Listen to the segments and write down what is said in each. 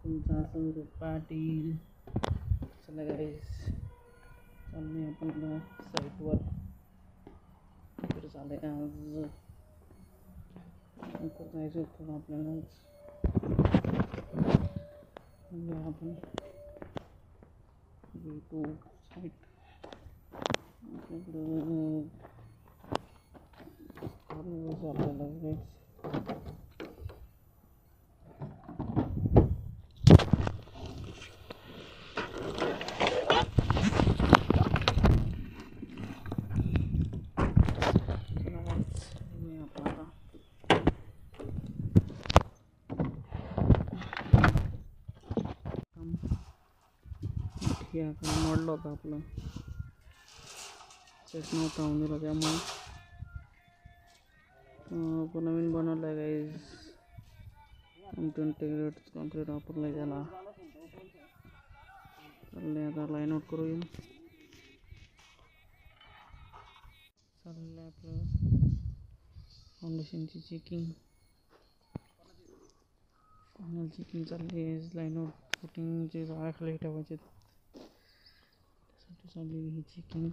तुमचा स्वरूप पाटील. चला गाईस, चालले आपण साईटवर. तर चालले आज लवकर जायचं होतं आपल्याला. आपण भेटू साईट. आपल्याकडं आपल्याला गाईस मोडलं होतं आपलं. सेट नव्हता होऊन दिला त्यामुळे नवीन बनवलं आहे गाईज. इंटिग्रेटेड कॉन्क्रीट वापरलं आहे त्याला. चाललंय आता लाईन आउट करूया. चाललंय आपलं फाउंडेशनची चेकिंग. फायनल चेकिंग चालली आहे. लाईन आउट फुटिंगचे जाळ्याखाली ठेवायचे, त्यासाठी चालली ही चेकिंग.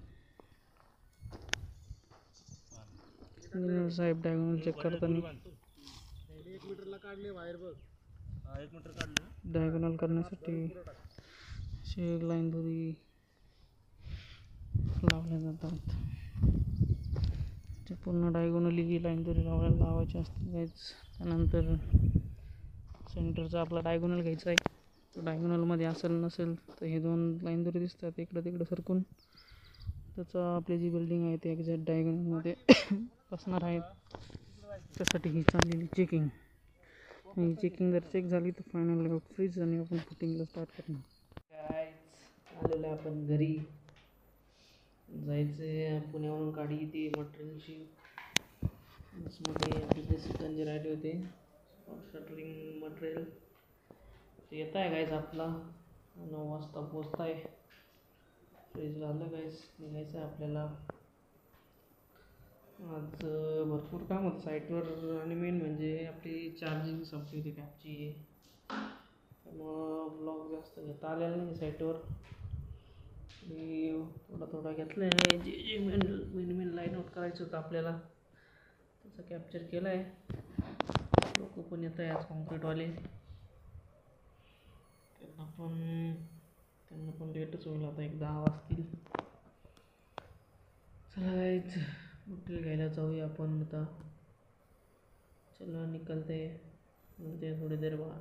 इंजिनियर साहेब डायगोनल चेक करताना डायगोनल करण्यासाठी अशी लाईन दोरी लावल्या जातात. ते पूर्ण डायगोनली लाईन दोरी लावायची असते गाईज. त्यानंतर सेंटरचा आपला डायगोनल घ्यायचा आहे. तो डायगोनलमध्ये असेल नसेल तर हे दोन लाईन दोरी दिसतात इकडं तिकडं सरकून, त्याचा आपली जी बिल्डिंग आहे ते एक्झॅक्ट डायगोनलमध्ये बसणार आहे. त्यासाठी ही चाललेली चेकिंग. ही चेकिंग जर चेक झाली तर फायनल लेआउट फ्रीज आणि आपण फुटिंगला स्टार्ट करणार. आलेलं आपण घरी जायचं. पुण्यावरून गाडी येते मटेरियलची. बसमध्ये आपले जे राहिले होते शटरिंग मटेरियल ते येत आहे गाईज. आपला 9 वाजता पोचत आहे. फ्रीज झालं गाईज. निघायचं आहे आपल्याला. आज भरपूर काम होतं साईटवर आणि मेन म्हणजे आपली चार्जिंग संपली होती कॅबची. त्यामुळं ब्लॉग जास्त घेता आलेला नाही साईटवर. थोडा घेतलं आहे. जे मेन लाईन आउट करायचं होतं आपल्याला त्याचं कॅप्चर केलं आहे. लोक पण येत आहे आज कॉन्क्रीटवाले. त्यांना पण लेटच होईल आता. 10 वाजतील. चला गाईज, मटेरियल घ्यायला जाऊया आपण आता. चला निकलते मिळते थोडी देर बाद.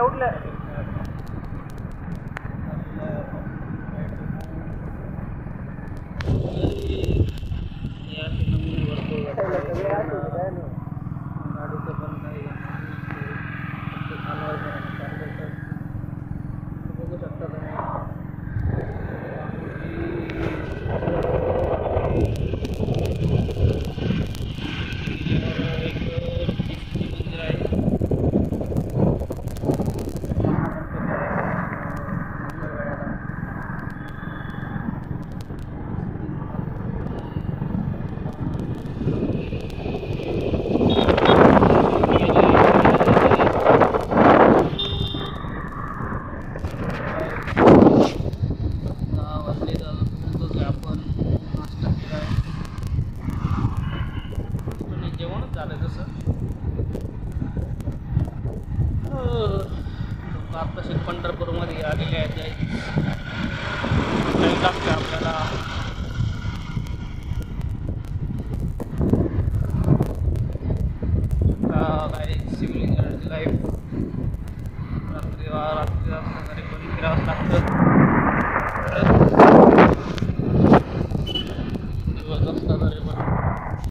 उठल्या गाडीचं पण काही बघू शकता तुम्ही. आत्ताशी पंढरपूरमध्ये आलेले आहेत. लागते आपल्याला. काय सिव्हिल इंजिनिअरची लाईफ. रात्री वाजता तरी कोणी फिरावंच लागतं.